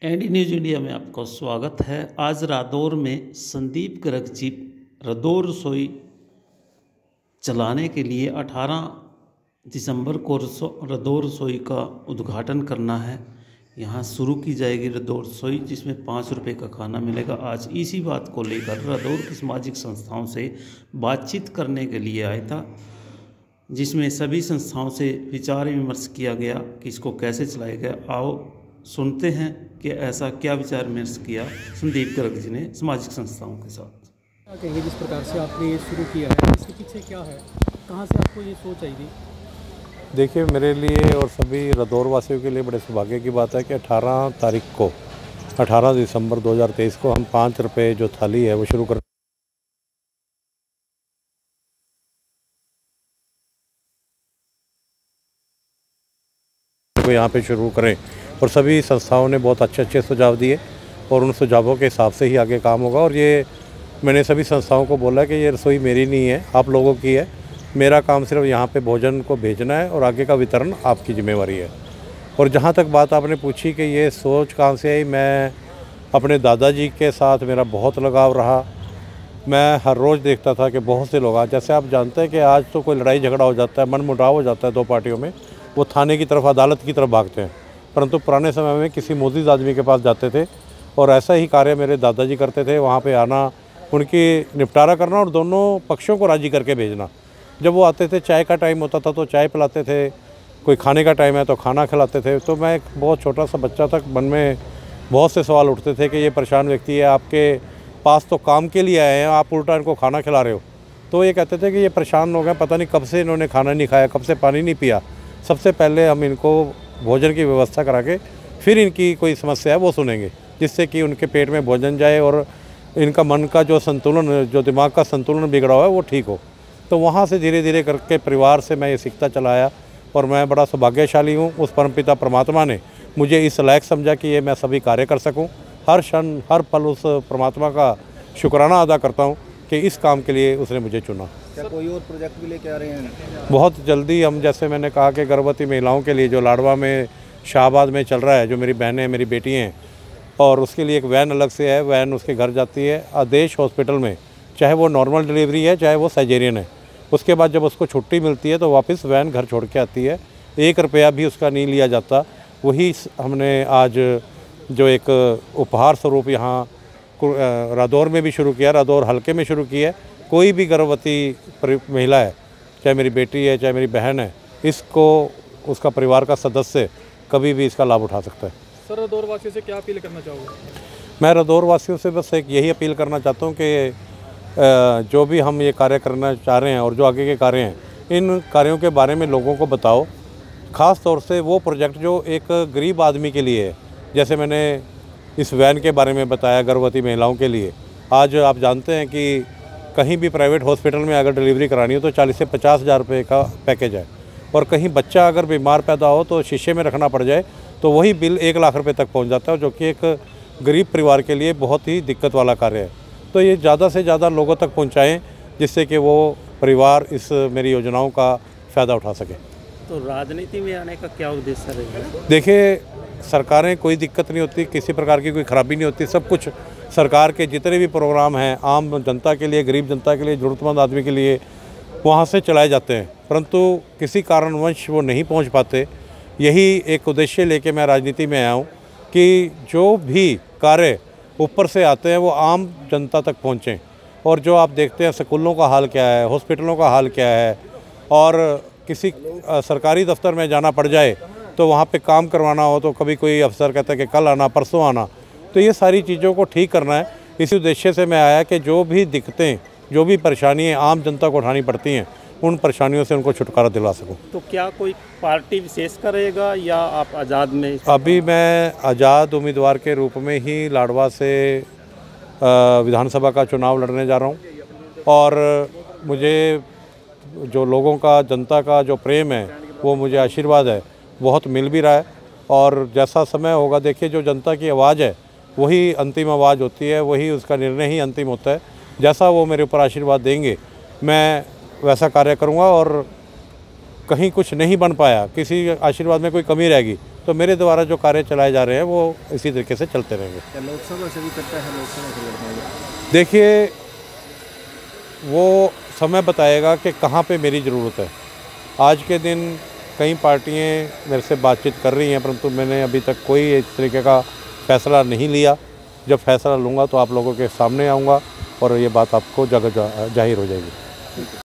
AD news India में आपका स्वागत है। आज रादौर में संदीप गर्ग जी रादौर रसोई चलाने के लिए 18 दिसंबर को रादौर रसोई का उद्घाटन करना है। यहां शुरू की जाएगी रादौर रसोई, जिसमें 5 रुपये का खाना मिलेगा। आज इसी बात को लेकर रादौर की सामाजिक संस्थाओं से बातचीत करने के लिए आया था, जिसमें सभी संस्थाओं से विचार विमर्श किया गया कि इसको कैसे चलाया गया। आओ सुनते हैं कि ऐसा क्या विचार विमर्श किया संदीप गर्ग जी ने सामाजिक संस्थाओं के साथ। क्या कहेंगे जिस प्रकार से आपने ये शुरू किया है, इसके पीछे क्या है, कहाँ से आपको ये सोच आई थी? देखिए, मेरे लिए और सभी रादौर वासियों के लिए बड़े सौभाग्य की बात है कि 18 दिसंबर 2023 को हम 5 रुपये जो थाली है वो शुरू कर को यहाँ पे शुरू करें। और सभी संस्थाओं ने बहुत अच्छे सुझाव दिए और उन सुझावों के हिसाब से ही आगे काम होगा। और ये मैंने सभी संस्थाओं को बोला कि ये रसोई मेरी नहीं है, आप लोगों की है। मेरा काम सिर्फ यहाँ पे भोजन को भेजना है और आगे का वितरण आपकी जिम्मेवारी है। और जहाँ तक बात आपने पूछी कि ये सोच कहाँ से आई, मैं अपने दादाजी के साथ मेरा बहुत लगाव रहा। मैं हर रोज़ देखता था कि बहुत से लोग, आज जैसे आप जानते हैं कि आज तो कोई लड़ाई झगड़ा हो जाता है, मनमुटाव हो जाता है दो पार्टियों में, वो थाने की तरफ, अदालत की तरफ भागते हैं। परंतु पुराने समय में किसी मोजिज़ आदमी के पास जाते थे और ऐसा ही कार्य मेरे दादाजी करते थे। वहाँ पे आना, उनकी निपटारा करना और दोनों पक्षों को राज़ी करके भेजना। जब वो आते थे, चाय का टाइम होता था तो चाय पिलाते थे, कोई खाने का टाइम है तो खाना खिलाते थे। तो मैं एक बहुत छोटा सा बच्चा था, मन में बहुत से सवाल उठते थे कि ये परेशान व्यक्ति है, आपके पास तो काम के लिए आए हैं, आप उल्टा इनको खाना खिला रहे हो। तो ये कहते थे कि ये परेशान हो गए, पता नहीं कब से इन्होंने खाना नहीं खाया, कब से पानी नहीं पिया। सबसे पहले हम इनको भोजन की व्यवस्था करा के फिर इनकी कोई समस्या है वो सुनेंगे, जिससे कि उनके पेट में भोजन जाए और इनका मन का जो संतुलन, जो दिमाग का संतुलन बिगड़ा हुआ है वो ठीक हो। तो वहाँ से धीरे धीरे करके परिवार से मैं ये सीखता चला आया और मैं बड़ा सौभाग्यशाली हूँ। उस परमपिता परमात्मा ने मुझे इस लायक समझा कि ये मैं सभी कार्य कर सकूँ। हर क्षण हर पल उस परमात्मा का शुक्राना अदा करता हूँ कि इस काम के लिए उसने मुझे चुना। क्या कोई और प्रोजेक्ट भी लेके आ रहे हैं? बहुत जल्दी हम, जैसे मैंने कहा कि गर्भवती महिलाओं के लिए जो लाडवा में, शाहबाद में चल रहा है, जो मेरी बहनें, मेरी बेटी हैं, और उसके लिए एक वैन अलग से है, वैन उसके घर जाती है आदेश हॉस्पिटल में, चाहे वो नॉर्मल डिलीवरी है चाहे वो सर्जेरियन है। उसके बाद जब उसको छुट्टी मिलती है तो वापस वैन घर छोड़ के आती है, 1 रुपया भी उसका नहीं लिया जाता। वही हमने आज जो एक उपहार स्वरूप यहाँ रादौर में भी शुरू किया, रादौर हल्के में शुरू किया है। कोई भी गर्भवती महिला है, चाहे मेरी बेटी है चाहे मेरी बहन है, इसको उसका परिवार का सदस्य कभी भी इसका लाभ उठा सकता है। सर, रादौर वासियों से क्या अपील करना चाहोगे? मैं रादौर वासियों से बस एक यही अपील करना चाहता हूँ कि जो भी हम ये कार्य करना चाह रहे हैं और जो आगे के कार्य हैं, इन कार्यों के बारे में लोगों को बताओ। ख़ास तौर से वो प्रोजेक्ट जो एक गरीब आदमी के लिए है, जैसे मैंने इस वैन के बारे में बताया गर्भवती महिलाओं के लिए। आज आप जानते हैं कि कहीं भी प्राइवेट हॉस्पिटल में अगर डिलीवरी करानी हो तो 40 से 50 हज़ार रुपये का पैकेज है, और कहीं बच्चा अगर बीमार पैदा हो तो शीशे में रखना पड़ जाए तो वही बिल 1 लाख रुपये तक पहुंच जाता है, जो कि एक गरीब परिवार के लिए बहुत ही दिक्कत वाला कार्य है। तो ये ज़्यादा से ज़्यादा लोगों तक पहुँचाएँ, जिससे कि वो परिवार इस मेरी योजनाओं का फ़ायदा उठा सके। तो राजनीति में आने का क्या उद्देश्य रहेगा? देखिए, सरकारें, कोई दिक्कत नहीं होती, किसी प्रकार की कोई ख़राबी नहीं होती। सब कुछ सरकार के जितने भी प्रोग्राम हैं आम जनता के लिए, गरीब जनता के लिए, ज़रूरतमंद आदमी के लिए वहाँ से चलाए जाते हैं, परंतु किसी कारणवश वो नहीं पहुँच पाते। यही एक उद्देश्य लेके मैं राजनीति में आया हूँ कि जो भी कार्य ऊपर से आते हैं वो आम जनता तक पहुँचें। और जो आप देखते हैं स्कूलों का हाल क्या है, हॉस्पिटलों का हाल क्या है, और किसी सरकारी दफ्तर में जाना पड़ जाए तो वहाँ पे काम करवाना हो तो कभी कोई अफसर कहता है कि कल आना, परसों आना। तो ये सारी चीज़ों को ठीक करना है। इसी उद्देश्य से मैं आया कि जो भी दिक्कतें, जो भी परेशानियाँ आम जनता को उठानी पड़ती हैं, उन परेशानियों से उनको छुटकारा दिला सकूं। तो क्या कोई पार्टी विशेष करेगा या आप आज़ाद में? अभी मैं आज़ाद उम्मीदवार के रूप में ही लाडवा से विधानसभा का चुनाव लड़ने जा रहा हूँ। और मुझे जो लोगों का, जनता का जो प्रेम है, वो मुझे आशीर्वाद है, बहुत मिल भी रहा है। और जैसा समय होगा, देखिए, जो जनता की आवाज़ है वही अंतिम आवाज़ होती है, वही उसका निर्णय ही अंतिम होता है। जैसा वो मेरे ऊपर आशीर्वाद देंगे मैं वैसा कार्य करूँगा। और कहीं कुछ नहीं बन पाया, किसी आशीर्वाद में कोई कमी रहेगी तो मेरे द्वारा जो कार्य चलाए जा रहे हैं वो इसी तरीके से चलते रहेंगे। क्या लोकसभा से भी करता है, लोकसभा से लड़ना होगा? देखिए, वो समय बताएगा कि कहाँ पे मेरी ज़रूरत है। आज के दिन कई पार्टियां मेरे से बातचीत कर रही हैं, परंतु मैंने अभी तक कोई इस तरीके का फ़ैसला नहीं लिया। जब फैसला लूँगा तो आप लोगों के सामने आऊँगा और ये बात आपको जगह जाहिर हो जाएगी।